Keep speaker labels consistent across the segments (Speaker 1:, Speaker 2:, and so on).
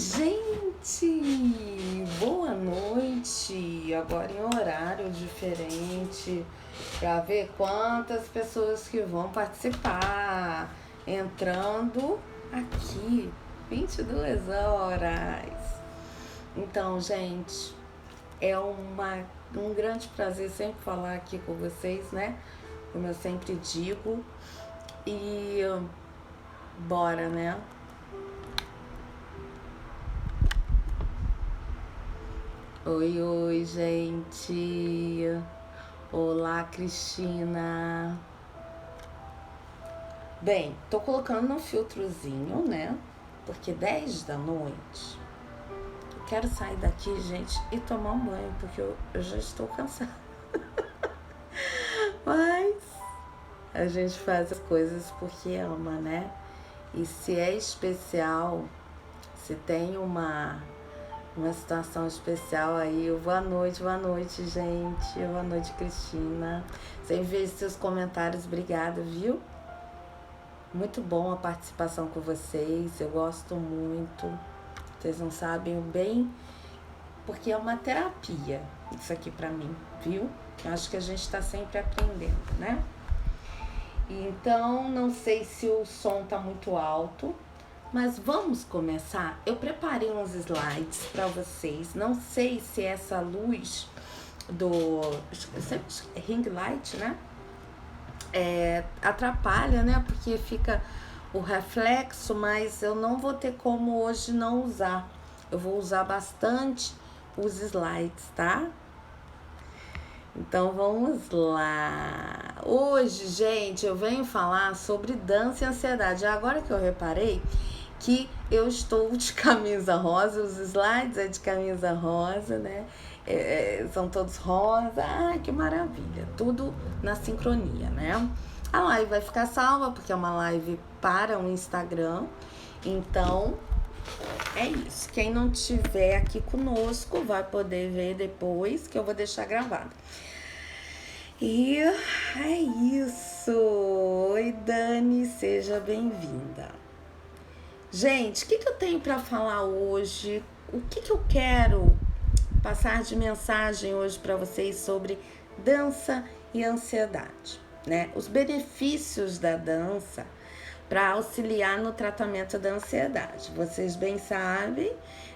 Speaker 1: Gente! Boa noite! Agora em horário diferente, para ver quantas pessoas que vão participar. Entrando aqui, 22 horas. Então, gente, é um grande prazer sempre falar aqui com vocês, né? Como eu sempre digo. E bora, né? Oi, gente. Olá, Cristina. Bem, tô colocando um filtrozinho, né? Porque 10 da noite. Eu quero sair daqui, gente, e tomar um banho, porque eu já estou cansada. Mas a gente faz as coisas porque ama, né? E se é especial, se tem uma situação especial aí. Boa noite, gente. Boa noite, Cristina. Sem ver seus comentários, obrigada, viu? Muito bom a participação com vocês, eu gosto muito. Vocês não sabem bem, porque é uma terapia isso aqui pra mim, viu? Eu acho que a gente tá sempre aprendendo, né? Então, não sei se o som tá muito alto, mas vamos começar. Eu preparei uns slides para vocês. Não sei se essa luz do ring light, né? Atrapalha, né? Porque fica o reflexo, mas eu não vou ter como hoje não usar. Eu vou usar bastante os slides, tá? Então vamos lá. Hoje, gente, eu venho falar sobre dança e ansiedade. Agora que eu reparei que eu estou de camisa rosa, os slides é de camisa rosa, né? São todos rosa. Ai, que maravilha. Tudo na sincronia, né? A live vai ficar salva porque é uma live para o Instagram. Então, é isso. Quem não tiver aqui conosco vai poder ver depois, que eu vou deixar gravado. E é isso. Oi, Dani, seja bem-vinda. Gente, o que eu tenho para falar hoje? O que eu quero passar de mensagem hoje para vocês sobre dança e ansiedade, né? Os benefícios da dança para auxiliar no tratamento da ansiedade. Vocês bem sabem,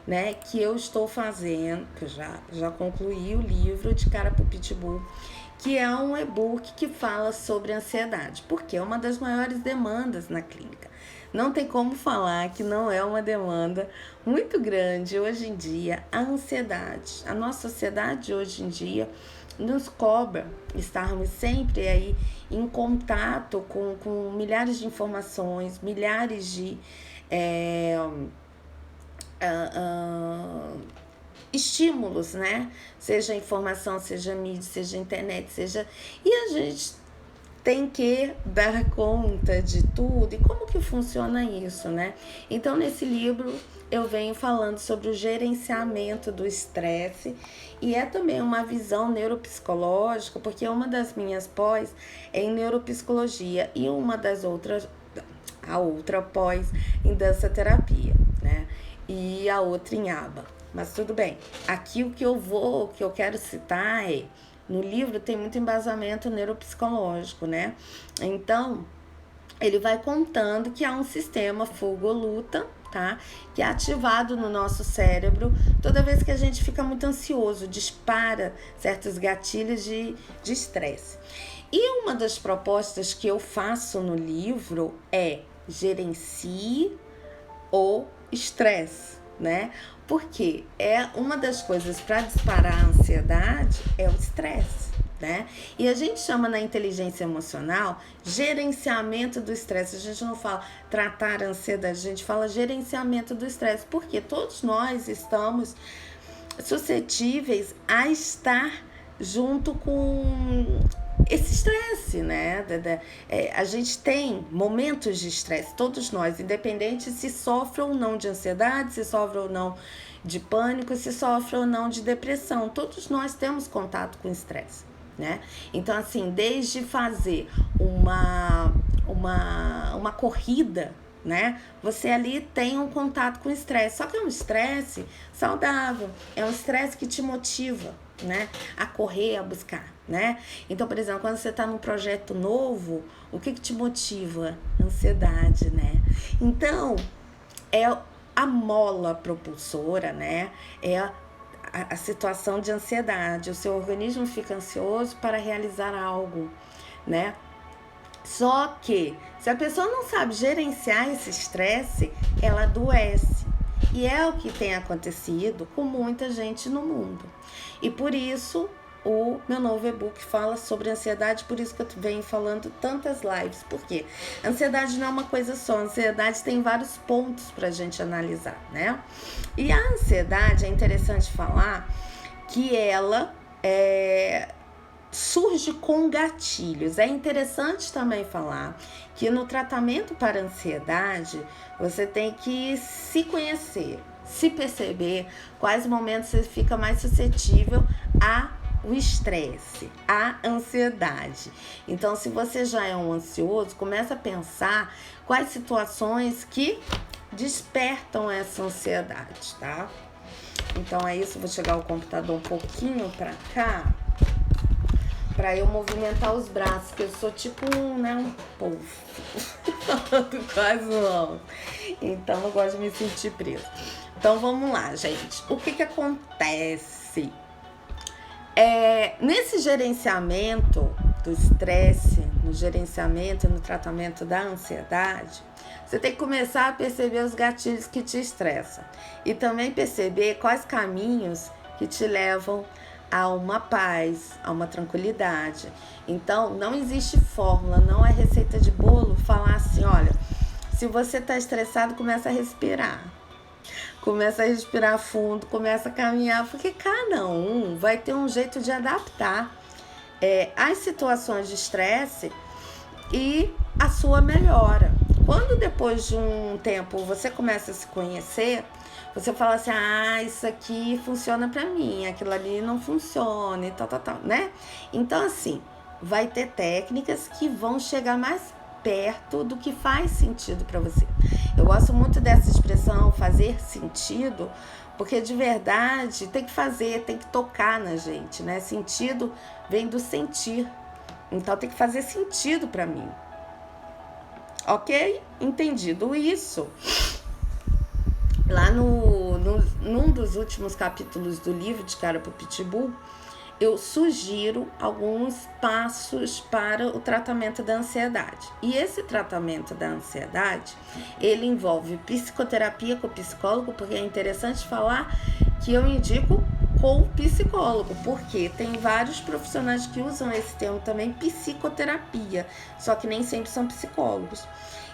Speaker 1: né, que eu estou fazendo, que eu já concluí o livro De Cara pro Pitbull, que é um e-book que fala sobre ansiedade, porque é uma das maiores demandas na clínica. Não tem como falar que não é uma demanda muito grande hoje em dia, a ansiedade. A nossa sociedade hoje em dia nos cobra estarmos sempre aí em contato com milhares de informações, milhares de estímulos, né? Seja informação, seja mídia, seja internet, seja... E a gente tem que dar conta de tudo. E como que funciona isso, né? Então, nesse livro, eu venho falando sobre o gerenciamento do estresse e é também uma visão neuropsicológica, porque uma das minhas pós é em neuropsicologia e uma das outras, a outra pós em dança terapia, né? E a outra em aba. Mas tudo bem. Aqui o que eu quero citar é, no livro tem muito embasamento neuropsicológico, né? Então, ele vai contando que há um sistema fuga ou luta, tá? Que é ativado no nosso cérebro toda vez que a gente fica muito ansioso, dispara certos gatilhos de estresse. E uma das propostas que eu faço no livro é gerencie o estresse, né? Porque é uma das coisas para disparar a ansiedade é o estresse, né? E a gente chama na inteligência emocional gerenciamento do estresse. A gente não fala tratar a ansiedade, a gente fala gerenciamento do estresse, porque todos nós estamos suscetíveis a estar junto com esse estresse, né? A gente tem momentos de estresse, todos nós, independente se sofre ou não de ansiedade, se sofre ou não de pânico, se sofre ou não de depressão. Todos nós temos contato com estresse, né? Então, assim, desde fazer uma corrida, né? Você ali tem um contato com o estresse, só que é um estresse saudável, é um estresse que te motiva, né? A correr, a buscar, né? Então, por exemplo, quando você está num projeto novo, o que te motiva? Ansiedade, né? Então, é a mola propulsora, né? É a situação de ansiedade. O seu organismo fica ansioso para realizar algo, né? Só que, se a pessoa não sabe gerenciar esse estresse, ela adoece. E é o que tem acontecido com muita gente no mundo. E por isso, o meu novo e-book fala sobre ansiedade, por isso que eu venho falando tantas lives. Por quê? Ansiedade não é uma coisa só, a ansiedade tem vários pontos pra gente analisar, né? E a ansiedade, é interessante falar que ela surge com gatilhos. É interessante também falar que no tratamento para ansiedade, você tem que se conhecer, se perceber quais momentos você fica mais suscetível ao estresse, à ansiedade. Então, se você já é um ansioso, começa a pensar quais situações que despertam essa ansiedade, tá? Então é isso, vou chegar o computador um pouquinho para cá, para eu movimentar os braços, que eu sou tipo um polvo, quase não. Então eu gosto de me sentir preso. Então vamos lá, gente. O que acontece? Nesse gerenciamento do estresse, no gerenciamento e no tratamento da ansiedade, você tem que começar a perceber os gatilhos que te estressam e também perceber quais caminhos que te levam a uma paz, a uma tranquilidade. Então, não existe fórmula, não é receita de bolo falar assim, olha, se você está estressado, começa a respirar. Começa a respirar fundo, começa a caminhar, porque cada um vai ter um jeito de adaptar às situações de estresse e a sua melhora. Quando depois de um tempo você começa a se conhecer, você fala assim, isso aqui funciona pra mim, aquilo ali não funciona e tal, né? Então, assim, vai ter técnicas que vão chegar mais perto do que faz sentido pra você. Eu gosto muito dessa expressão, fazer sentido, porque de verdade tem que fazer, tem que tocar na gente, né? Sentido vem do sentir, então tem que fazer sentido pra mim. Ok? Entendido isso. Lá num dos últimos capítulos do livro De Cara pro Pitbull, eu sugiro alguns passos para o tratamento da ansiedade. E esse tratamento da ansiedade, ele envolve psicoterapia com o psicólogo, porque é interessante falar que eu indico com o psicólogo, porque tem vários profissionais que usam esse termo também, psicoterapia, só que nem sempre são psicólogos.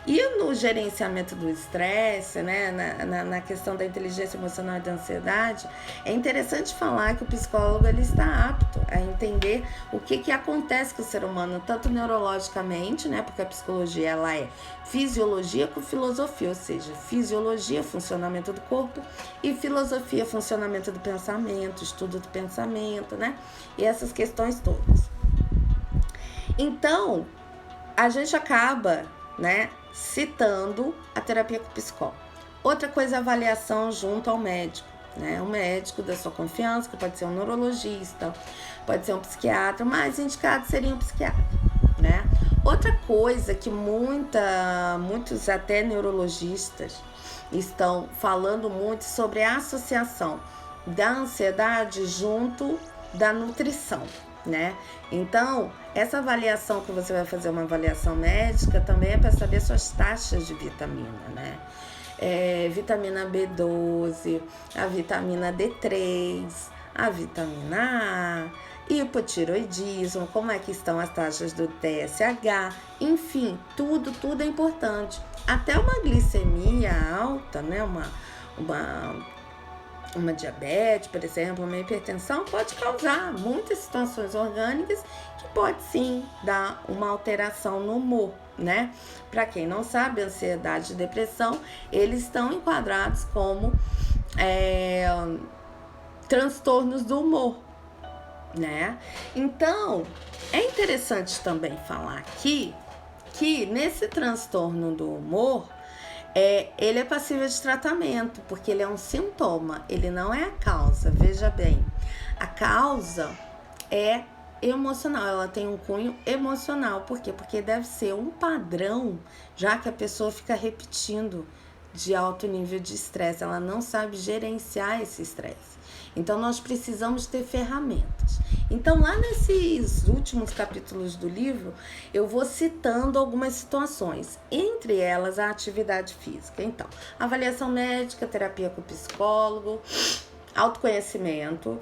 Speaker 1: E no gerenciamento do estresse, né, na questão da inteligência emocional e da ansiedade, é interessante falar que o psicólogo ele está apto a entender o que acontece com o ser humano, tanto neurologicamente, né, porque a psicologia ela é fisiologia com filosofia, ou seja, fisiologia, funcionamento do corpo, e filosofia, funcionamento do pensamento, estudo do pensamento, né, e essas questões todas. Então, a gente acaba, né, citando a terapia com o psicólogo. Outra coisa é a avaliação junto ao médico, né? Um médico da sua confiança, que pode ser um neurologista, pode ser um psiquiatra, mas indicado seria um psiquiatra, né? Outra coisa que muitos até neurologistas estão falando muito sobre a associação da ansiedade junto da nutrição, né? Então, essa avaliação que você vai fazer, uma avaliação médica, também é para saber suas taxas de vitamina, né? Vitamina B12, a vitamina D3, a vitamina A, hipotiroidismo, como é que estão as taxas do TSH, enfim, tudo é importante. Até uma glicemia alta, né? Uma diabetes, por exemplo, uma hipertensão pode causar muitas situações orgânicas que pode sim dar uma alteração no humor, né? Para quem não sabe, ansiedade e depressão, eles estão enquadrados como transtornos do humor, né? Então, é interessante também falar aqui que nesse transtorno do humor, Ele é passível de tratamento, porque ele é um sintoma, ele não é a causa. Veja bem, a causa é emocional, ela tem um cunho emocional. Por quê? Porque deve ser um padrão, já que a pessoa fica repetindo de alto nível de estresse, ela não sabe gerenciar esse estresse. Então nós precisamos ter ferramentas. Então lá nesses últimos capítulos do livro, eu vou citando algumas situações, entre elas a atividade física. Então, avaliação médica, terapia com psicólogo, autoconhecimento,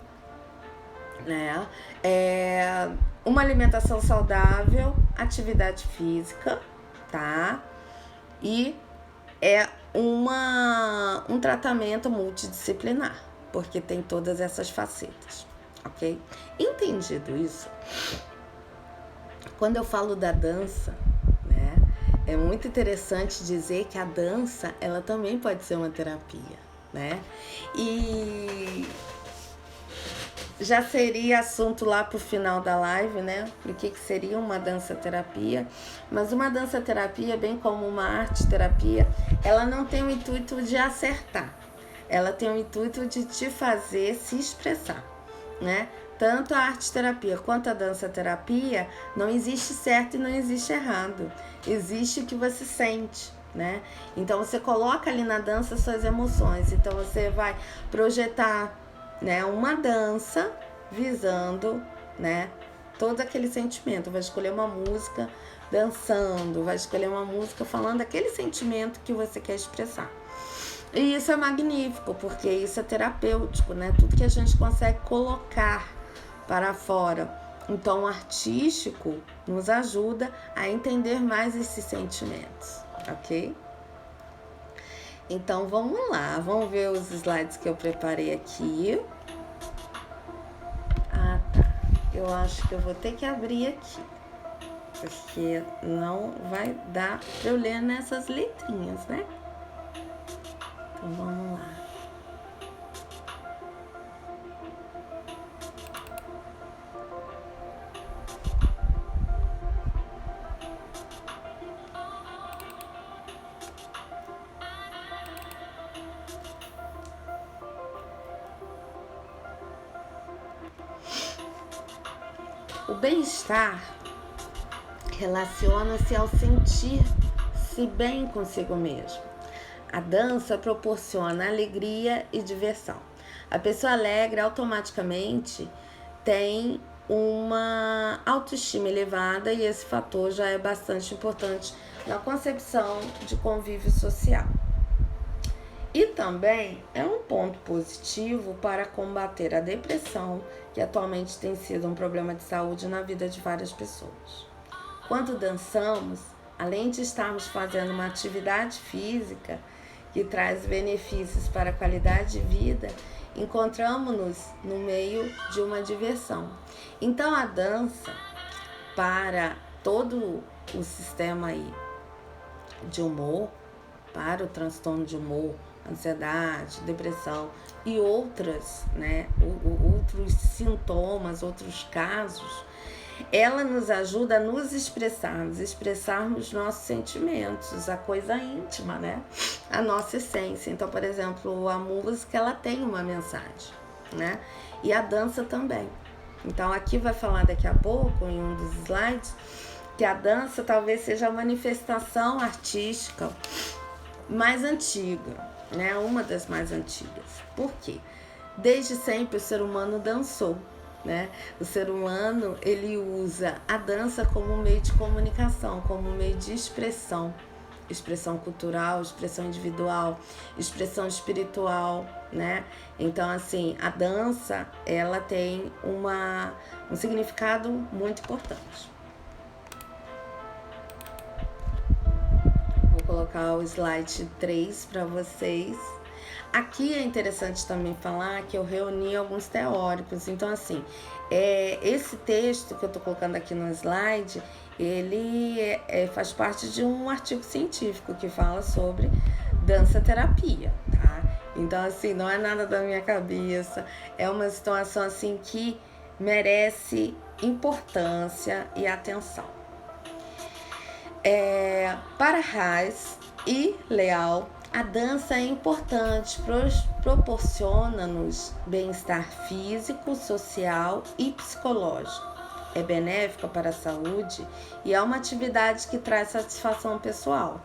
Speaker 1: né? Uma alimentação saudável, atividade física, tá? E um tratamento multidisciplinar, porque tem todas essas facetas, ok? Entendido isso, quando eu falo da dança, né, é muito interessante dizer que a dança, ela também pode ser uma terapia, né? E já seria assunto lá pro final da live, né? O que seria uma dança-terapia. Mas uma dança-terapia, bem como uma arte-terapia, ela não tem o intuito de acertar. Ela tem o intuito de te fazer se expressar, né? Tanto a arte-terapia quanto a dança-terapia, não existe certo e não existe errado. Existe o que você sente, né? Então você coloca ali na dança suas emoções. Então você vai projetar, né, uma dança visando, né, todo aquele sentimento. Vai escolher uma música dançando, vai escolher uma música falando aquele sentimento que você quer expressar. E isso é magnífico, porque isso é terapêutico, né? Tudo que a gente consegue colocar para fora. Então, o artístico nos ajuda a entender mais esses sentimentos, ok? Então, vamos lá. Vamos ver os slides que eu preparei aqui. Ah, tá. Eu acho que eu vou ter que abrir aqui, porque não vai dar para eu ler nessas letrinhas, né? Então, vamos lá. O bem-estar relaciona-se ao sentir-se bem consigo mesmo. A dança proporciona alegria e diversão. A pessoa alegre automaticamente tem uma autoestima elevada e esse fator já é bastante importante na concepção de convívio social. E também é um ponto positivo para combater a depressão, que atualmente tem sido um problema de saúde na vida de várias pessoas. Quando dançamos, além de estarmos fazendo uma atividade física que traz benefícios para a qualidade de vida, encontramos-nos no meio de uma diversão. Então a dança, para todo o sistema aí de humor, para o transtorno de humor, ansiedade, depressão e outros sintomas, outros casos, ela nos ajuda a nos expressarmos nossos sentimentos, a coisa íntima, né? A nossa essência. Então, por exemplo, a música, ela tem uma mensagem, né? E a dança também. Então, aqui vai falar daqui a pouco, em um dos slides, que a dança talvez seja a manifestação artística mais antiga, né? Uma das mais antigas. Por quê? Desde sempre o ser humano dançou, né? O ser humano, ele usa a dança como meio de comunicação, como meio de expressão cultural, expressão individual, expressão espiritual, né? Então, assim, a dança, ela tem um significado muito importante. Vou colocar o slide 3 para vocês. Aqui é interessante também falar que eu reuni alguns teóricos. Então, assim, esse texto que eu tô colocando aqui no slide, ele faz parte de um artigo científico que fala sobre dança-terapia, tá? Então, assim, não é nada da minha cabeça. É uma situação, assim, que merece importância e atenção. Para Reis e Leal, a dança é importante, proporciona-nos bem-estar físico, social e psicológico. É benéfica para a saúde e é uma atividade que traz satisfação pessoal.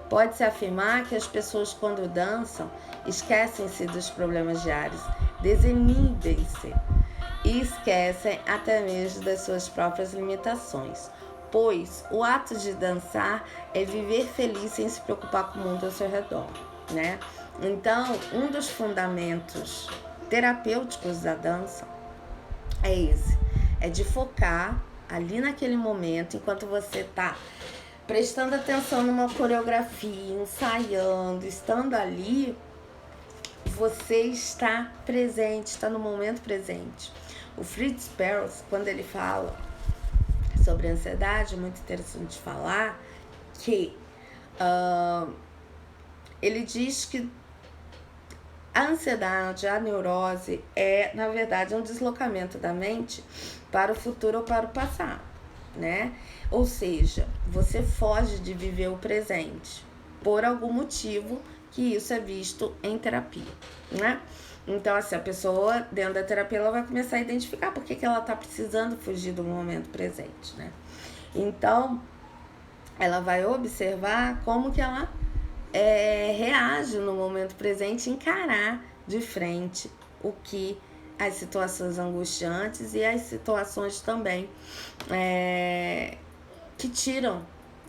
Speaker 1: Pode-se afirmar que as pessoas, quando dançam, esquecem-se dos problemas diários, desinibem-se e esquecem até mesmo das suas próprias limitações, pois o ato de dançar é viver feliz sem se preocupar com o mundo ao seu redor, né? Então, um dos fundamentos terapêuticos da dança é esse, é de focar ali naquele momento, enquanto você está prestando atenção numa coreografia, ensaiando, estando ali, você está presente, está no momento presente. O Fritz Perls, quando ele fala sobre a ansiedade, é muito interessante falar que ele diz que a ansiedade, a neurose é, na verdade, um deslocamento da mente para o futuro ou para o passado, né? Ou seja, você foge de viver o presente por algum motivo, que isso é visto em terapia, né? Então, assim, a pessoa dentro da terapia, ela vai começar a identificar por que ela está precisando fugir do momento presente, né? Então, ela vai observar como que ela reage no momento presente, encarar de frente o que as situações angustiantes e as situações também que tiram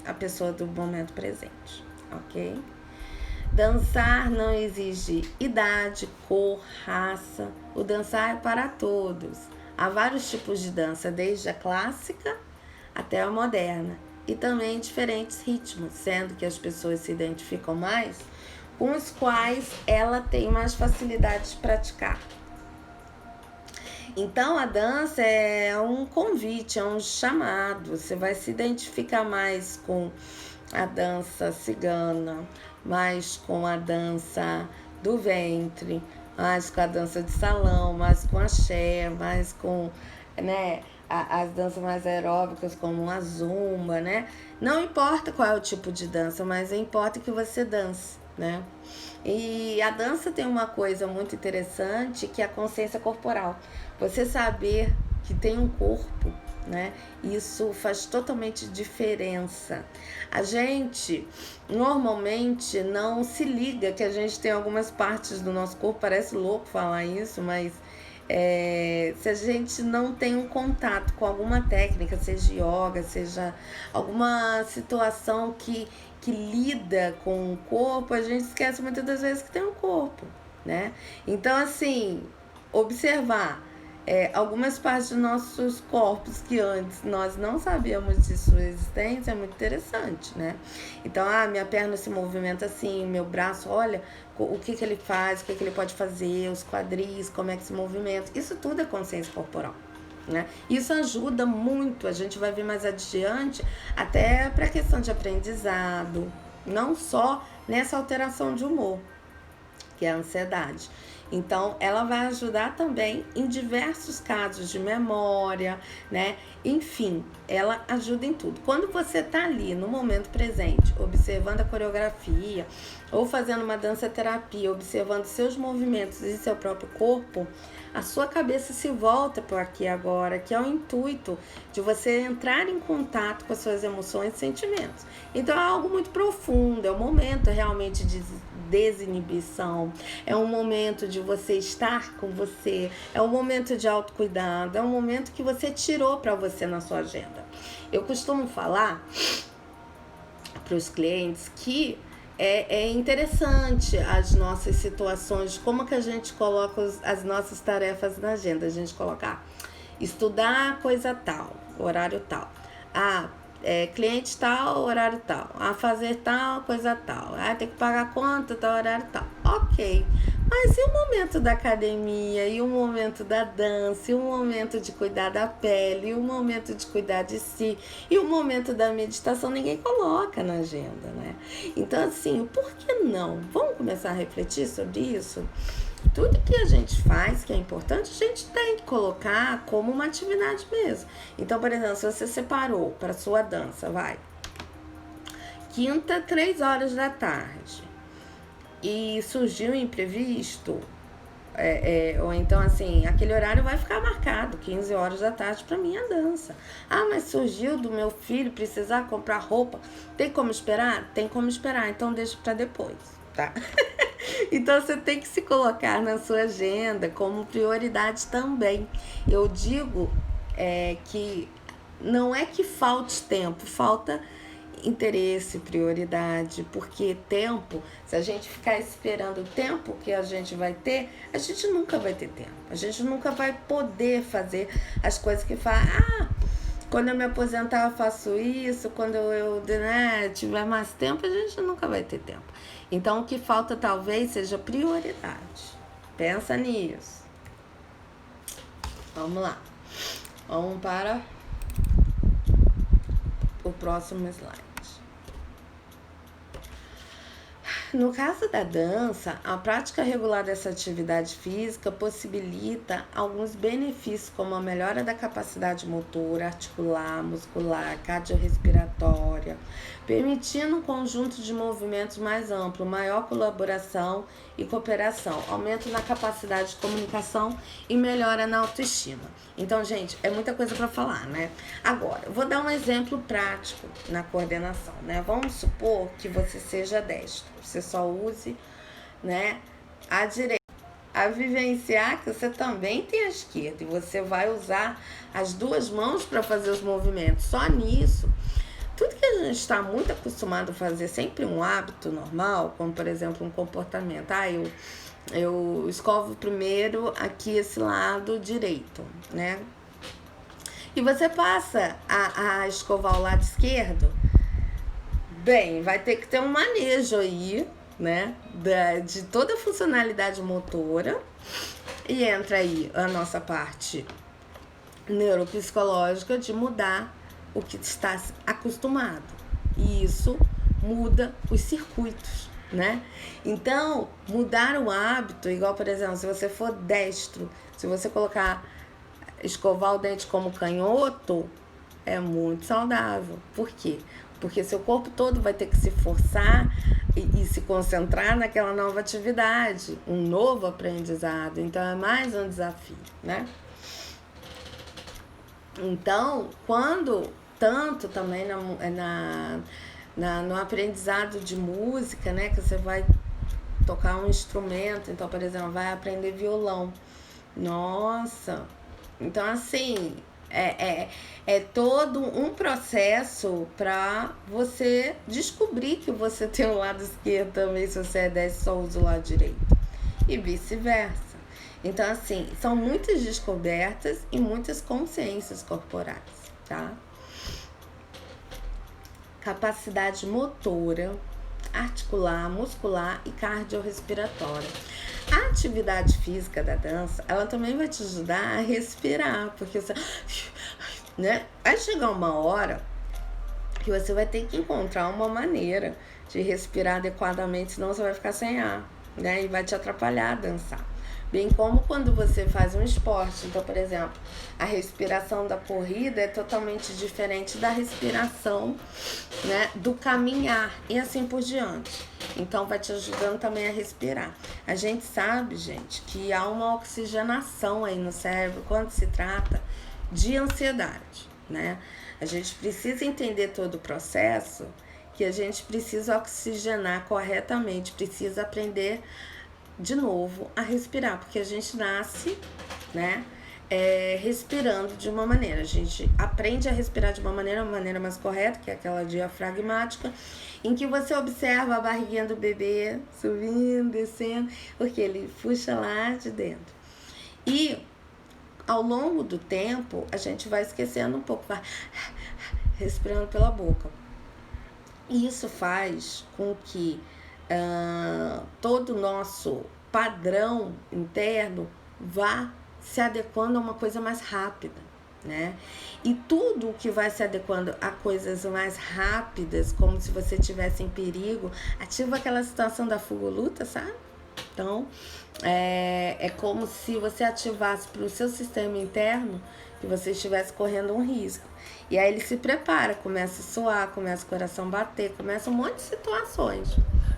Speaker 1: a pessoa do momento presente, ok? Dançar não exige idade, cor, raça. O dançar é para todos. Há vários tipos de dança, desde a clássica até a moderna, e também diferentes ritmos, sendo que as pessoas se identificam mais com os quais ela tem mais facilidade de praticar. Então, a dança é um convite, é um chamado. Você vai se identificar mais com a dança cigana, mais com a dança do ventre, mais com a dança de salão, mais com axé, mais com, né, as danças mais aeróbicas, como a zumba, né? Não importa qual é o tipo de dança, mas importa que você dance, né? E a dança tem uma coisa muito interessante, que é a consciência corporal. Você saber que tem um corpo, né? Isso faz totalmente diferença. A gente normalmente não se liga que a gente tem algumas partes do nosso corpo, parece louco falar isso, mas se a gente não tem um contato com alguma técnica, seja yoga, seja alguma situação que lida com o corpo, a gente esquece muitas das vezes que tem um corpo, né? Então, assim, observar algumas partes dos nossos corpos que antes nós não sabíamos de sua existência é muito interessante, né? Então, minha perna se movimenta assim, meu braço, olha o que ele faz, o que ele pode fazer, os quadris, como é que se movimenta. Isso tudo é consciência corporal, né? Isso ajuda muito, a gente vai ver mais adiante, até para a questão de aprendizado, não só nessa alteração de humor, que é a ansiedade. Então, ela vai ajudar também em diversos casos de memória, né? Enfim, ela ajuda em tudo. Quando você está ali no momento presente, observando a coreografia, ou fazendo uma dança terapia, observando seus movimentos e seu próprio corpo, a sua cabeça se volta para o aqui e agora, que é o intuito de você entrar em contato com as suas emoções e sentimentos. Então, é algo muito profundo, é um momento realmente de desinibição, é um momento de você estar com você, é um momento de autocuidado, é um momento que você tirou para você na sua agenda. Eu costumo falar para os clientes que é interessante as nossas situações, como que a gente coloca as nossas tarefas na agenda. A gente coloca estudar coisa tal, horário tal, cliente tal, horário tal, fazer tal, coisa tal, tem que pagar conta, tal, horário tal. Ok, mas e o momento da academia, e o momento da dança, e o momento de cuidar da pele, e o momento de cuidar de si, e o momento da meditação? Ninguém coloca na agenda, né? Então, assim, por que não? Vamos começar a refletir sobre isso? Tudo que a gente faz, que é importante, a gente tem que colocar como uma atividade mesmo. Então, por exemplo, se você separou para sua dança, quinta, 3 horas da tarde, e surgiu um imprevisto, ou então assim, aquele horário vai ficar marcado, 15 horas da tarde para minha dança. Ah, mas surgiu do meu filho precisar comprar roupa, tem como esperar? Tem como esperar, então deixa para depois, tá? Então você tem que se colocar na sua agenda como prioridade também. Eu digo que não é que falte tempo, falta interesse, prioridade, porque tempo, se a gente ficar esperando o tempo que a gente vai ter, a gente nunca vai ter tempo. A gente nunca vai poder fazer as coisas que faz. Ah, quando eu me aposentar eu faço isso, quando eu tiver mais tempo, a gente nunca vai ter tempo. Então o que falta talvez seja prioridade. Pensa nisso. Vamos lá. Vamos para o próximo slide. No caso da dança, a prática regular dessa atividade física possibilita alguns benefícios, como a melhora da capacidade motora, articular, muscular, cardiorrespiratória, permitindo um conjunto de movimentos mais amplo, maior colaboração e cooperação, aumento na capacidade de comunicação e melhora na autoestima. Então, gente, é muita coisa para falar, né? Agora, eu vou dar um exemplo prático na coordenação, né? Vamos supor que você seja destro, você só use, né, a direita. A vivenciar que você também tem a esquerda e você vai usar as duas mãos para fazer os movimentos. Só nisso, tudo que a gente está muito acostumado a fazer, sempre um hábito normal, como por exemplo um comportamento. Eu escovo primeiro aqui esse lado direito, né? E você passa a escovar o lado esquerdo, bem, vai ter que ter um manejo aí, né? De toda a funcionalidade motora. E entra aí a nossa parte neuropsicológica de mudar o que está acostumado. E isso muda os circuitos, né? Então, mudar o hábito, igual, por exemplo, se você for destro, se você escovar o dente como canhoto, é muito saudável. Por quê? Porque seu corpo todo vai ter que se forçar e se concentrar naquela nova atividade, um novo aprendizado. Então, é mais um desafio, né? Então, tanto também no aprendizado de música, né, que você vai tocar um instrumento, então, por exemplo, vai aprender violão. Nossa! Então, assim, é todo um processo para você descobrir que você tem o lado esquerdo também, se você é destro, só usa o lado direito. E vice-versa. Então, assim, são muitas descobertas e muitas consciências corporais, tá? Capacidade motora, articular, muscular e cardiorrespiratória. A atividade física da dança, ela também vai te ajudar a respirar, porque você, né? Vai chegar uma hora que você vai ter que encontrar uma maneira de respirar adequadamente, senão você vai ficar sem ar, né? E vai te atrapalhar a dançar. Bem como quando você faz um esporte. Então, por exemplo, a respiração da corrida é totalmente diferente da respiração, né, do caminhar e assim por diante. Então, vai te ajudando também a respirar. A gente sabe, gente, que há uma oxigenação aí no cérebro quando se trata de ansiedade, né? A gente precisa entender todo o processo, que a gente precisa oxigenar corretamente, precisa aprender de novo a respirar, porque a gente nasce, né, respirando de uma maneira. A gente aprende a respirar de uma maneira mais correta, que é aquela diafragmática, em que você observa a barriguinha do bebê subindo, descendo, porque ele puxa lá de dentro. E ao longo do tempo, a gente vai esquecendo um pouco, vai respirando pela boca. E isso faz com que todo o nosso padrão interno vá se adequando a uma coisa mais rápida, né? E tudo o que vai se adequando a coisas mais rápidas, como se você estivesse em perigo, ativa aquela situação da fuga ou luta, sabe? Então, é como se você ativasse para o seu sistema interno que você estivesse correndo um risco. E aí ele se prepara, começa a suar, começa o coração bater, começa um monte de situações,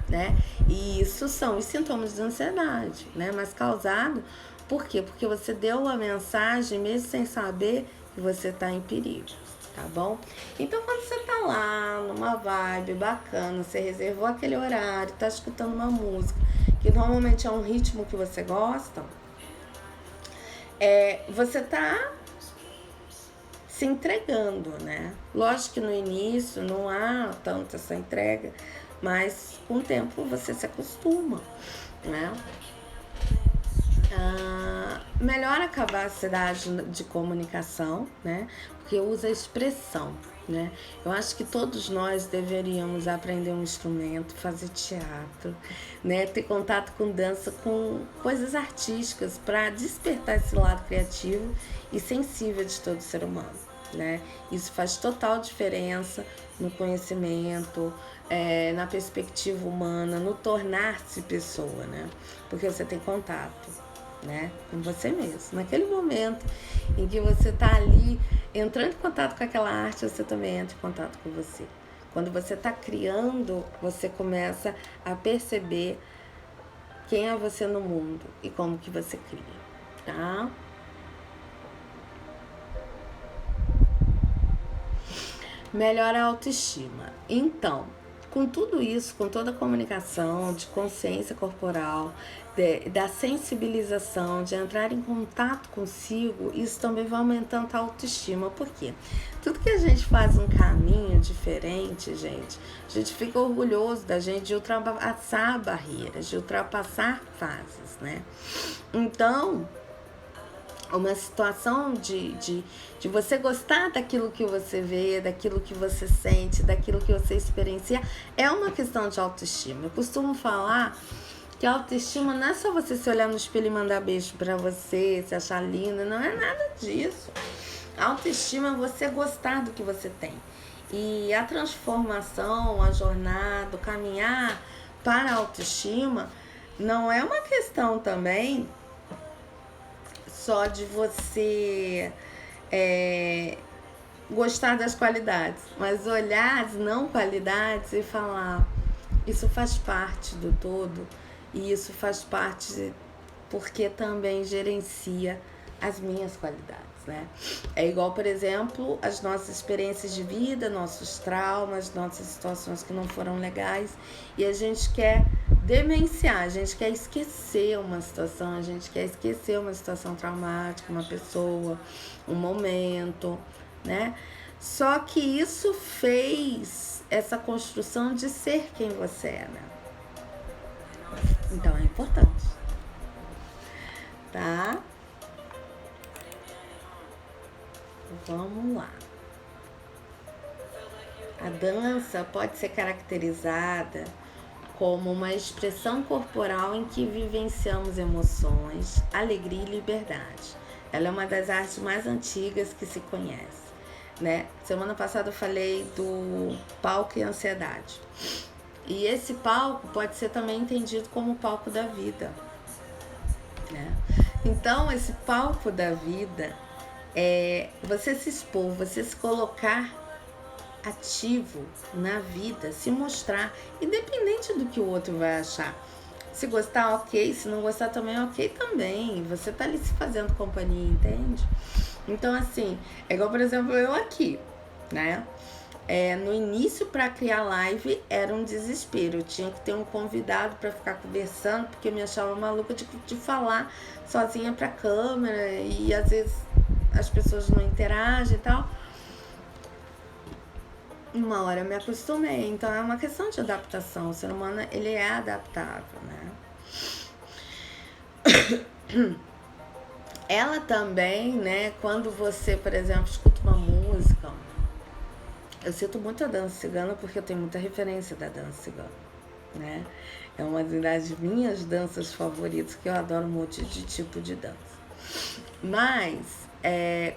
Speaker 1: né? E isso são os sintomas de ansiedade, né? Mas causado por quê? Porque você deu uma mensagem mesmo sem saber que você está em perigo, tá bom? Então, quando você tá lá numa vibe bacana, você reservou aquele horário, tá escutando uma música, que normalmente é um ritmo que você gosta, você tá se entregando, né? Lógico que no início não há tanta essa entrega, mas com o tempo você se acostuma, né? Melhor a capacidade de comunicação, né? Porque usa expressão, né? Eu acho que todos nós deveríamos aprender um instrumento, fazer teatro, né? Ter contato com dança, com coisas artísticas para despertar esse lado criativo e sensível de todo ser humano, né? Isso faz total diferença no conhecimento, na perspectiva humana, no tornar-se pessoa, né? Porque você tem contato, né, com você mesmo. Naquele momento em que você está ali entrando em contato com aquela arte, você também entra em contato com você. Quando você está criando, você começa a perceber quem é você no mundo e como que você cria, tá? Melhora a autoestima. Então, com tudo isso, com toda a comunicação, de consciência corporal, da sensibilização, de entrar em contato consigo, isso também vai aumentando a autoestima. Por quê? Tudo que a gente faz um caminho diferente, a gente fica orgulhoso da gente de ultrapassar barreiras, de ultrapassar fases, né? Então, uma situação de você gostar daquilo que você vê, daquilo que você sente, daquilo que você experiencia, é uma questão de autoestima. Eu costumo falar que a autoestima não é só você se olhar no espelho e mandar beijo pra você, se achar linda, não é nada disso. A autoestima é você gostar do que você tem. E a transformação, a jornada, o caminhar para a autoestima não é uma questão também só de você gostar das qualidades, mas olhar as não qualidades e falar, isso faz parte do todo e isso faz parte porque também gerencia as minhas qualidades, né? É igual, por exemplo, as nossas experiências de vida, nossos traumas, nossas situações que não foram legais e a gente quer demenciar, a gente quer esquecer uma situação, a gente quer esquecer uma situação traumática, uma pessoa, um momento, né? Só que isso fez essa construção de ser quem você é, né? Então é importante, tá? Vamos lá. A dança pode ser caracterizada como uma expressão corporal em que vivenciamos emoções, alegria e liberdade. Ela é uma das artes mais antigas que se conhece, né? Semana passada eu falei do palco e ansiedade. E esse palco pode ser também entendido como o palco da vida, né? Então, esse palco da vida é você se expor, você se colocar ativo na vida, se mostrar, independente do que o outro vai achar. Se gostar, ok. Se não gostar também, ok também. Você tá ali se fazendo companhia, entende? Então, assim, é igual, por exemplo, eu aqui, né? No início, para criar live, era um desespero. Eu tinha que ter um convidado para ficar conversando, porque eu me achava maluca de falar sozinha pra câmera. E às vezes as pessoas não interagem e tal. Uma hora eu me acostumei, então é uma questão de adaptação. O ser humano, ele é adaptável, né? Ela também, né, quando você, por exemplo, escuta uma música, eu cito muito a dança cigana porque eu tenho muita referência da dança cigana, né? É uma das minhas danças favoritas, que eu adoro um monte de tipo de dança. Mas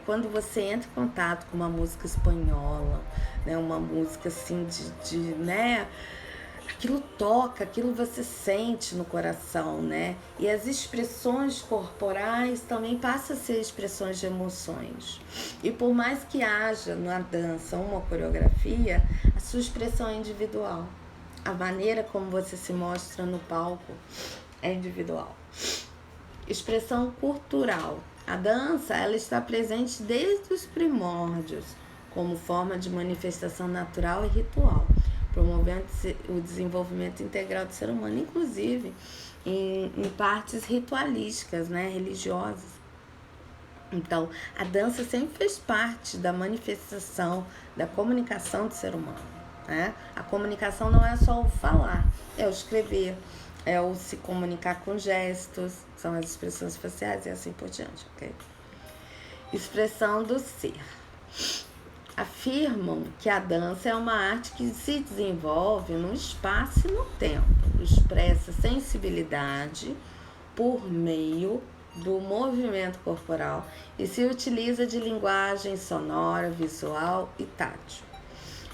Speaker 1: quando você entra em contato com uma música espanhola, né, uma música assim né, aquilo toca, aquilo você sente no coração, né? E as expressões corporais também passam a ser expressões de emoções. E por mais que haja na dança uma coreografia, a sua expressão é individual. A maneira como você se mostra no palco é individual. Expressão cultural. A dança, ela está presente desde os primórdios, como forma de manifestação natural e ritual, promovendo o desenvolvimento integral do ser humano, inclusive em partes ritualísticas, né, religiosas. Então, a dança sempre fez parte da manifestação, da comunicação do ser humano, né? A comunicação não é só o falar, é o escrever, é o se comunicar com gestos, são as expressões faciais e assim por diante, ok? Expressão do ser. Afirmam que a dança é uma arte que se desenvolve no espaço e no tempo, expressa sensibilidade por meio do movimento corporal e se utiliza de linguagem sonora, visual e tátil.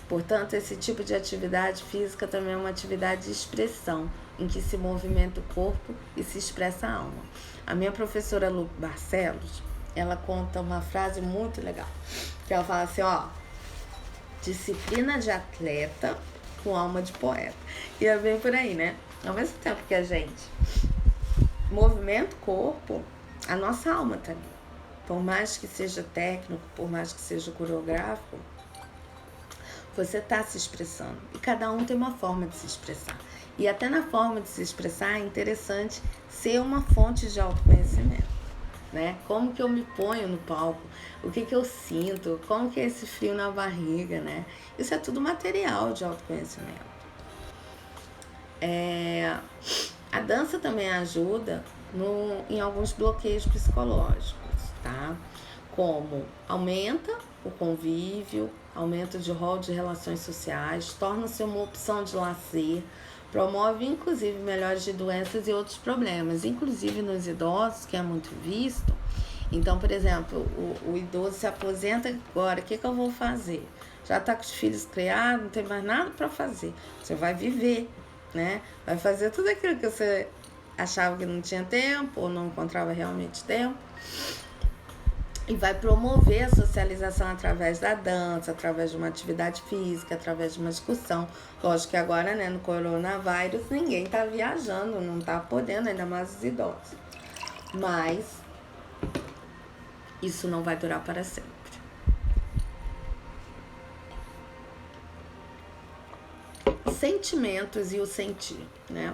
Speaker 1: Portanto, esse tipo de atividade física também é uma atividade de expressão, em que se movimenta o corpo e se expressa a alma. A minha professora Lu Barcelos, ela conta uma frase muito legal, que ela fala assim, ó, disciplina de atleta com alma de poeta. E é bem por aí, né? Ao mesmo tempo que a gente movimenta o corpo, a nossa alma tá ali. Por mais que seja técnico, por mais que seja coreográfico, você está se expressando. E cada um tem uma forma de se expressar. E até na forma de se expressar é interessante ser uma fonte de autoconhecimento, né? Como que eu me ponho no palco? O que que eu sinto? Como que é esse frio na barriga, né? Isso é tudo material de autoconhecimento. A dança também ajuda em alguns bloqueios psicológicos, tá? Como aumenta o convívio, aumenta de rol de relações sociais, torna-se uma opção de lazer, promove inclusive melhores de doenças e outros problemas, inclusive nos idosos, que é muito visto. Então, por exemplo, o idoso se aposenta agora, o que eu vou fazer? Já está com os filhos criados, não tem mais nada para fazer. Você vai viver, né? Vai fazer tudo aquilo que você achava que não tinha tempo ou não encontrava realmente tempo. E vai promover a socialização através da dança, através de uma atividade física, através de uma discussão. Lógico que agora, né, no coronavírus, ninguém tá viajando, não tá podendo, ainda mais os idosos. Mas isso não vai durar para sempre. Sentimentos e o sentir, né?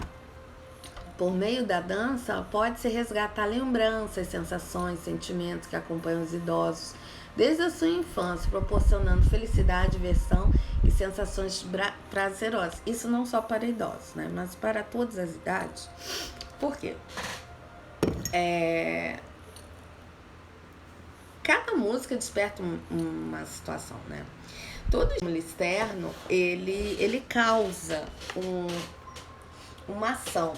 Speaker 1: Por meio da dança, pode-se resgatar lembranças, sensações, sentimentos que acompanham os idosos desde a sua infância, proporcionando felicidade, diversão e sensações prazerosas. Isso não só para idosos, né? Mas para todas as idades. Por quê? Cada música desperta uma situação, né? Todo estímulo externo, ele causa uma ação.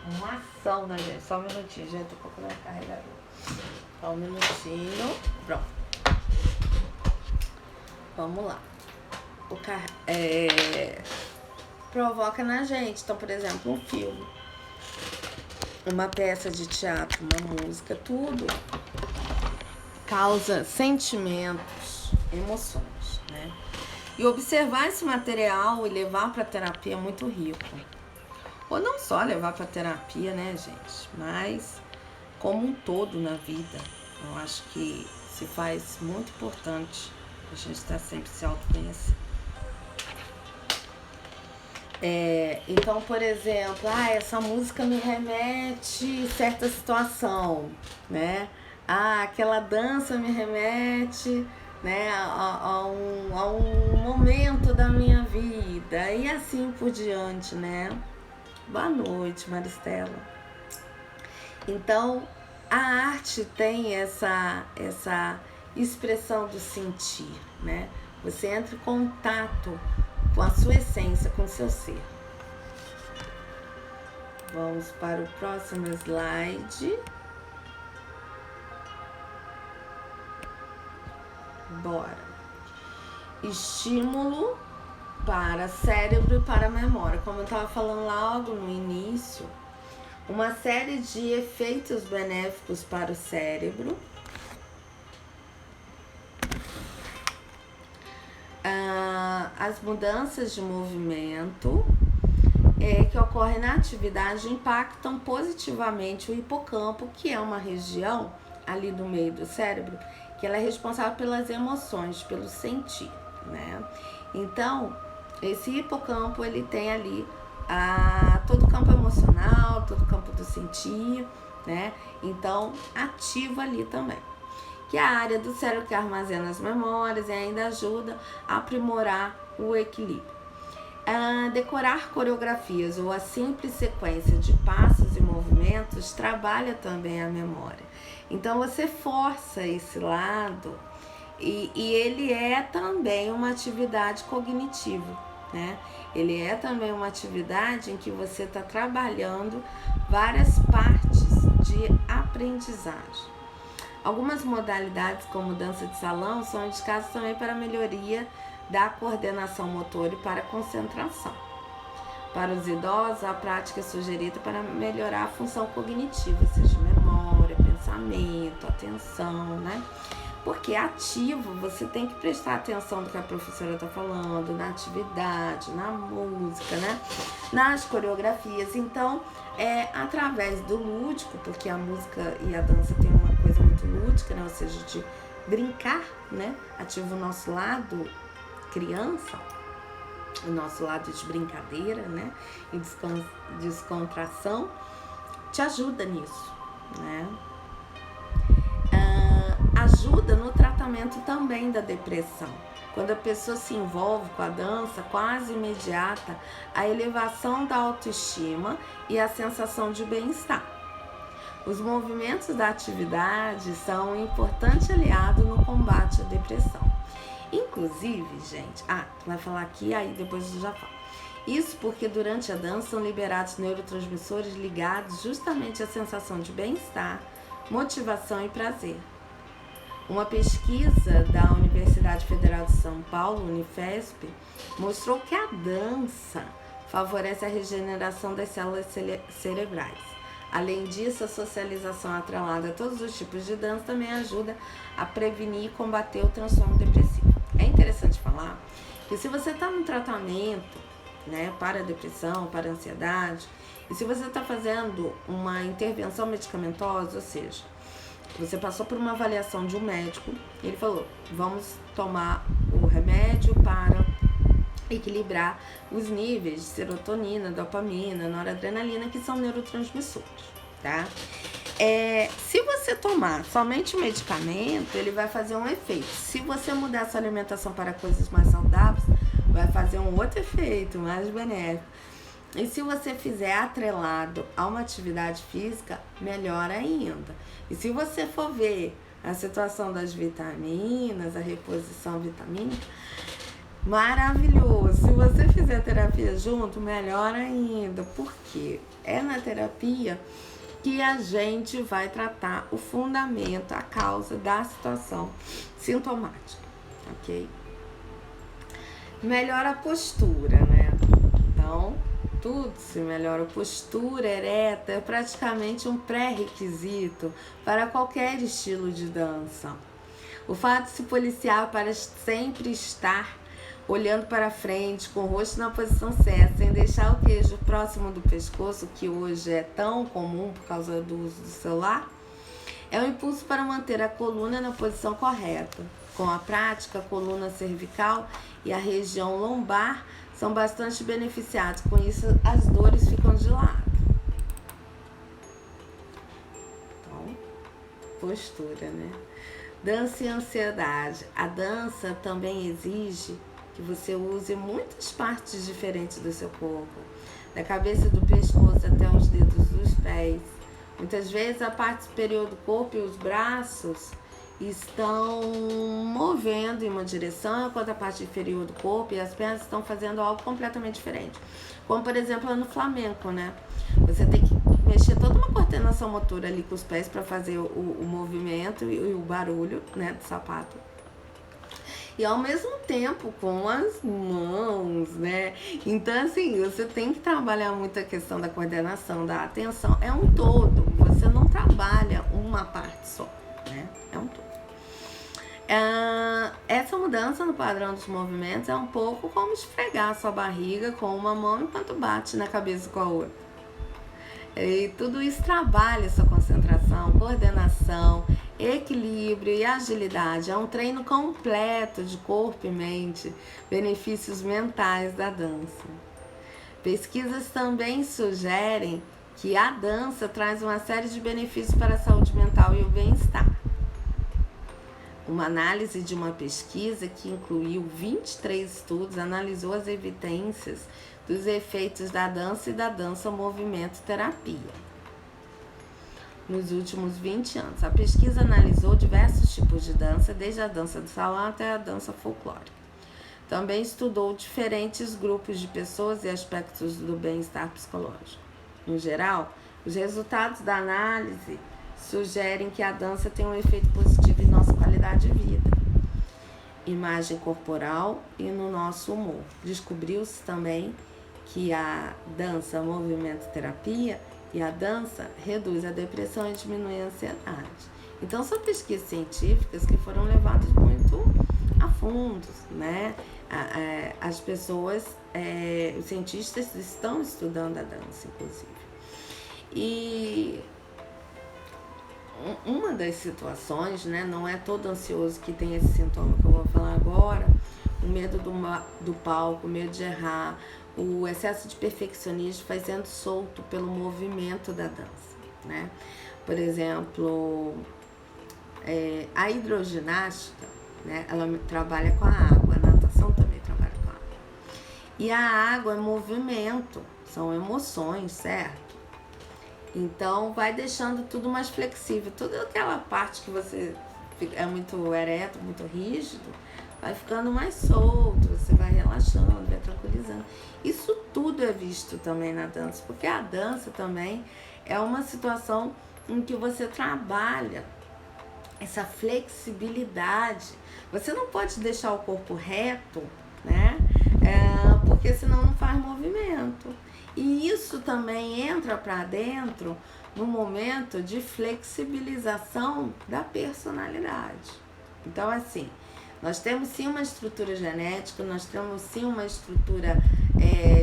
Speaker 1: Uma ação na gente. Só um minutinho, gente. Tô procurando carregador. Só um minutinho. Pronto. Vamos lá. Provoca na gente. Então, por exemplo, um filme, uma peça de teatro, uma música, tudo causa sentimentos, emoções, né? E observar esse material e levar para terapia é muito rico. Ou não só levar para terapia, né, gente? Mas como um todo na vida. Eu acho que se faz muito importante a gente estar sempre se autoconhecendo. Então, por exemplo, essa música me remete a certa situação, né? Aquela dança me remete, né, a um momento da minha vida. E assim por diante, né? Boa noite, Maristela. Então, a arte tem essa expressão do sentir, né? Você entra em contato com a sua essência, com o seu ser. Vamos para o próximo slide. Bora. Estímulo para cérebro e para memória. Como eu estava falando logo no início, uma série de efeitos benéficos para o cérebro. As mudanças de movimento que ocorrem na atividade impactam positivamente o hipocampo, que é uma região ali do meio do cérebro, que ela é responsável pelas emoções, pelo sentir, né? Então, esse hipocampo, ele tem ali todo o campo emocional, todo o campo do sentir, né? Então, ativa ali também. Que é a área do cérebro que armazena as memórias e ainda ajuda a aprimorar o equilíbrio. Decorar coreografias ou a simples sequência de passos e movimentos trabalha também a memória. Então você força esse lado e ele é também uma atividade cognitiva, né? Ele é também uma atividade em que você está trabalhando várias partes de aprendizagem. Algumas modalidades, como dança de salão, são indicadas também para a melhoria da coordenação motora e para a concentração. Para os idosos, a prática é sugerida para melhorar a função cognitiva, seja memória, pensamento, atenção, né? Porque ativo, você tem que prestar atenção do que a professora está falando, na atividade, na música, né? Nas coreografias. Então, através do lúdico, porque a música e a dança tem uma coisa muito lúdica, né? Ou seja, de brincar, né? Ativa o nosso lado criança, o nosso lado de brincadeira, né? E descontração, te ajuda nisso, né? Ajuda no tratamento também da depressão. Quando a pessoa se envolve com a dança, quase imediata, a elevação da autoestima e a sensação de bem-estar. Os movimentos da atividade são um importante aliado no combate à depressão. Inclusive, gente, vai falar aqui, aí depois eu já falo. Isso porque durante a dança são liberados neurotransmissores ligados justamente à sensação de bem-estar, motivação e prazer. Uma pesquisa da Universidade Federal de São Paulo, Unifesp, mostrou que a dança favorece a regeneração das células cerebrais. Além disso, a socialização atrelada a todos os tipos de dança também ajuda a prevenir e combater o transtorno depressivo. É interessante falar que se você está no tratamento, né, para a depressão, para a ansiedade, e se você está fazendo uma intervenção medicamentosa, ou seja, você passou por uma avaliação de um médico, ele falou, vamos tomar o remédio para equilibrar os níveis de serotonina, dopamina, noradrenalina, que são neurotransmissores, tá? Se você tomar somente o medicamento, ele vai fazer um efeito. Se você mudar sua alimentação para coisas mais saudáveis, vai fazer um outro efeito, mais benéfico. E se você fizer atrelado a uma atividade física, melhor ainda. E se você for ver a situação das vitaminas, a reposição vitamínica, maravilhoso. Se você fizer terapia junto, melhor ainda. Porque é na terapia que a gente vai tratar o fundamento, a causa da situação sintomática, ok? Melhora a postura, né? Então, tudo se melhora. A postura ereta é praticamente um pré-requisito para qualquer estilo de dança. O fato de se policiar para sempre estar olhando para frente, com o rosto na posição certa, sem deixar o queijo próximo do pescoço, que hoje é tão comum por causa do uso do celular, é um impulso para manter a coluna na posição correta. Com a prática, a coluna cervical e a região lombar são bastante beneficiados. Com isso, as dores ficam de lado. Então, postura, né? Dança e ansiedade. A dança também exige que você use muitas partes diferentes do seu corpo, da cabeça do pescoço até os dedos dos pés. Muitas vezes a parte superior do corpo e os braços estão movendo em uma direção, enquanto a parte inferior do corpo e as pernas estão fazendo algo completamente diferente. Como, por exemplo, no flamenco, né? Você tem que mexer toda uma coordenação motora ali com os pés para fazer o movimento e o barulho, né, do sapato. e ao mesmo tempo com as mãos, né? Então, assim, você tem que trabalhar muito a questão da coordenação, da atenção. É um todo, você não trabalha uma parte só, né? É um todo. Essa mudança no padrão dos movimentos é um pouco como esfregar a sua barriga com uma mão enquanto bate na cabeça com a outra. E tudo isso trabalha sua concentração, coordenação, equilíbrio e agilidade. É um treino completo de corpo e mente, benefícios mentais da dança. Pesquisas também sugerem que a dança traz uma série de benefícios para a saúde mental e o bem-estar. Uma análise de uma pesquisa que incluiu 23 estudos analisou as evidências dos efeitos da dança e da dança-movimento-terapia. Nos últimos 20 anos, a pesquisa analisou diversos tipos de dança, desde a dança do salão até a dança folclórica. Também estudou diferentes grupos de pessoas e aspectos do bem-estar psicológico. No geral, os resultados da análise sugerem que a dança tem um efeito positivo em nossa qualidade de vida, imagem corporal e no nosso humor. Descobriu-se também que a dança, movimento, terapia e a dança reduz a depressão e diminui a ansiedade. Então, são pesquisas científicas que foram levadas muito a fundo, né? As pessoas, os cientistas estão estudando a dança, inclusive. E uma das situações, né, não é todo ansioso que tem esse sintoma que eu vou falar agora, o medo do palco, o medo de errar, o excesso de perfeccionismo fazendo solto pelo movimento da dança, né? Por exemplo, a hidroginástica, né, ela trabalha com a água, a natação também trabalha com a água. E a água é movimento, são emoções, certo? Então, vai deixando tudo mais flexível. Toda aquela parte que você é muito ereto, muito rígido, vai ficando mais solto, você vai relaxando, vai tranquilizando. Isso tudo é visto também na dança, porque a dança também é uma situação em que você trabalha essa flexibilidade. Você não pode deixar o corpo reto, né? Porque senão não faz movimento. E isso também entra para dentro no momento de flexibilização da personalidade. Então, assim, nós temos sim uma estrutura genética, nós temos sim uma estrutura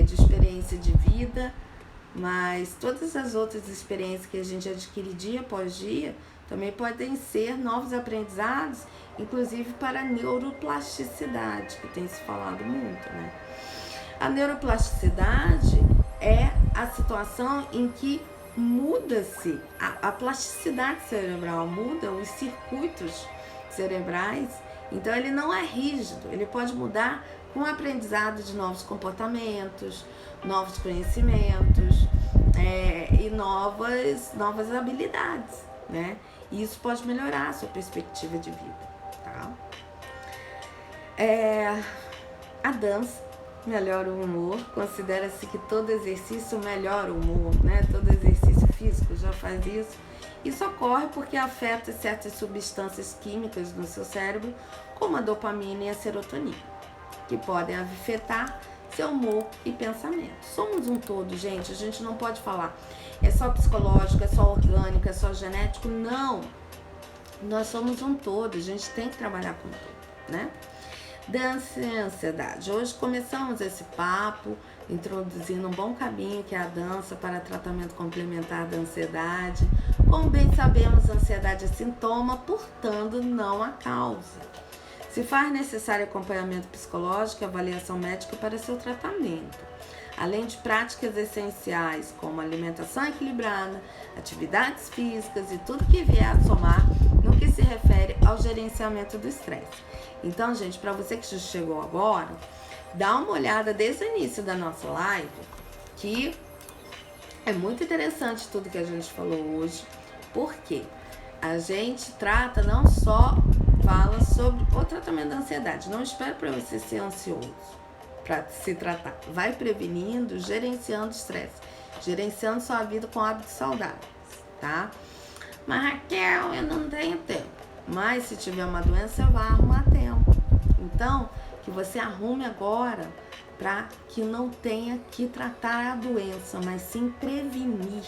Speaker 1: de experiência de vida, mas todas as outras experiências que a gente adquire dia após dia também podem ser novos aprendizados, inclusive para a neuroplasticidade, que tem se falado muito, né? A neuroplasticidade é a situação em que muda-se, a plasticidade cerebral muda, os circuitos cerebrais, então ele não é rígido, ele pode mudar com o aprendizado de novos comportamentos, novos conhecimentos e novas habilidades, né? E isso pode melhorar a sua perspectiva de vida, tá? A dança melhora o humor, considera-se que todo exercício melhora o humor, né? Todo exercício físico já faz isso. Isso ocorre porque afeta certas substâncias químicas no seu cérebro, como a dopamina e a serotonina, que podem afetar seu humor e pensamento. Somos um todo, gente, a gente não pode falar é só psicológico, é só orgânico, é só genético, não. Nós somos um todo, a gente tem que trabalhar com tudo, né? Dança e ansiedade. Hoje começamos esse papo introduzindo um bom caminho que é a dança para tratamento complementar da ansiedade. Como bem sabemos, a ansiedade é sintoma, portanto não a causa. Se faz necessário acompanhamento psicológico e avaliação médica para seu tratamento, além de práticas essenciais como alimentação equilibrada, atividades físicas e tudo que vier a somar no que se refere ao gerenciamento do estresse. Então, gente, para você que chegou agora, dá uma olhada desde o início da nossa live, que é muito interessante tudo que a gente falou hoje, porque a gente trata, não só fala sobre o tratamento da ansiedade, não espera para você ser ansioso para se tratar, vai prevenindo, gerenciando o estresse, gerenciando sua vida com hábitos saudáveis, tá? Mas Raquel, eu não tenho tempo. Mas se tiver uma doença, você vai arrumar tempo, Então, que você arrume agora para que não tenha que tratar a doença, mas sim prevenir,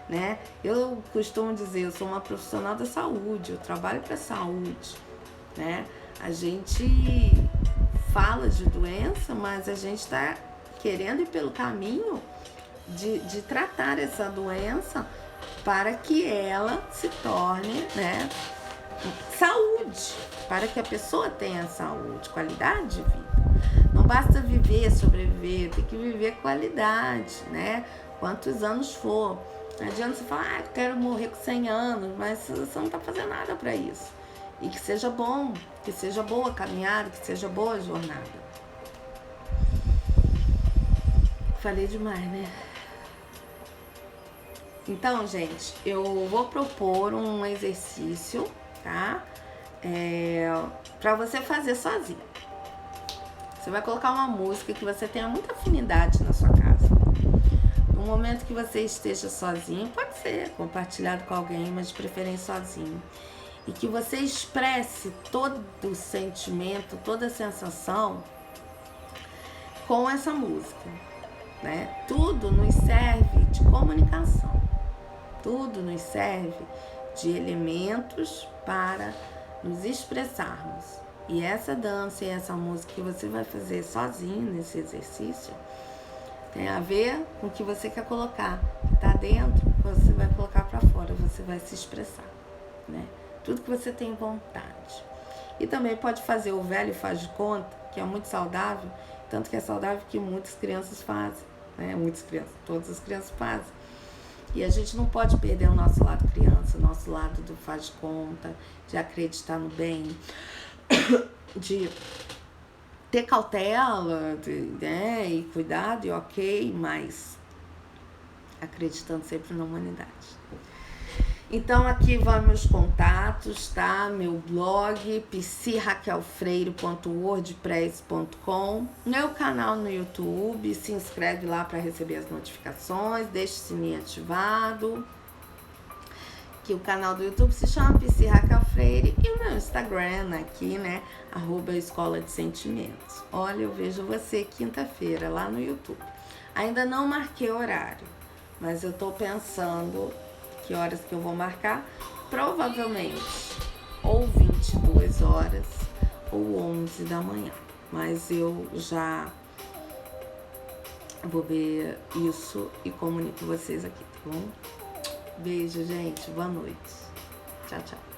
Speaker 1: né? Eu costumo dizer, eu sou uma profissional da saúde, eu trabalho para a saúde, né? A gente fala de doença, mas a gente está querendo ir pelo caminho de tratar essa doença para que ela se torne, né, saúde, para que a pessoa tenha saúde, qualidade de vida. Não basta viver, sobreviver, tem que viver qualidade, né? Quantos anos for. Não adianta você falar, eu quero morrer com 100 anos, mas você não está fazendo nada para isso. E que seja bom, que seja boa a caminhada, que seja boa a jornada. Falei demais, né? Então, gente, eu vou propor um exercício, tá? Para você fazer sozinho. Você vai colocar uma música que você tenha muita afinidade na sua casa. No momento que você esteja sozinho, pode ser compartilhado com alguém, mas de preferência sozinho. E que você expresse todo o sentimento, toda a sensação com essa música, né? Tudo nos serve de comunicação. Tudo nos serve de elementos para nos expressarmos. E essa dança e essa música que você vai fazer sozinho nesse exercício tem a ver com o que você quer colocar. Tá dentro, você vai colocar para fora, você vai se expressar, né? Tudo que você tem vontade. E também pode fazer o velho faz de conta, que é muito saudável, tanto que é saudável que muitas crianças fazem, né? Muitas crianças, todas as crianças fazem. E a gente não pode perder o nosso lado criança, o nosso lado do faz de conta, de acreditar no bem, de ter cautela, né, e cuidado, e ok, mas acreditando sempre na humanidade. Então aqui vão meus contatos, tá? Meu blog, psiraquelfreire.wordpress.com, meu canal no YouTube, se inscreve lá para receber as notificações, deixa o sininho ativado. Que o canal do YouTube se chama Psi Raquel Freire e o meu Instagram aqui, né, @Escola de Sentimentos. Olha, eu vejo você quinta-feira lá no YouTube. Ainda não marquei horário, mas eu tô pensando que horas que eu vou marcar. Provavelmente ou 22 horas ou 11 da manhã. Mas eu já vou ver isso e comunico vocês aqui, tá bom? Beijo, gente. Boa noite. Tchau, tchau.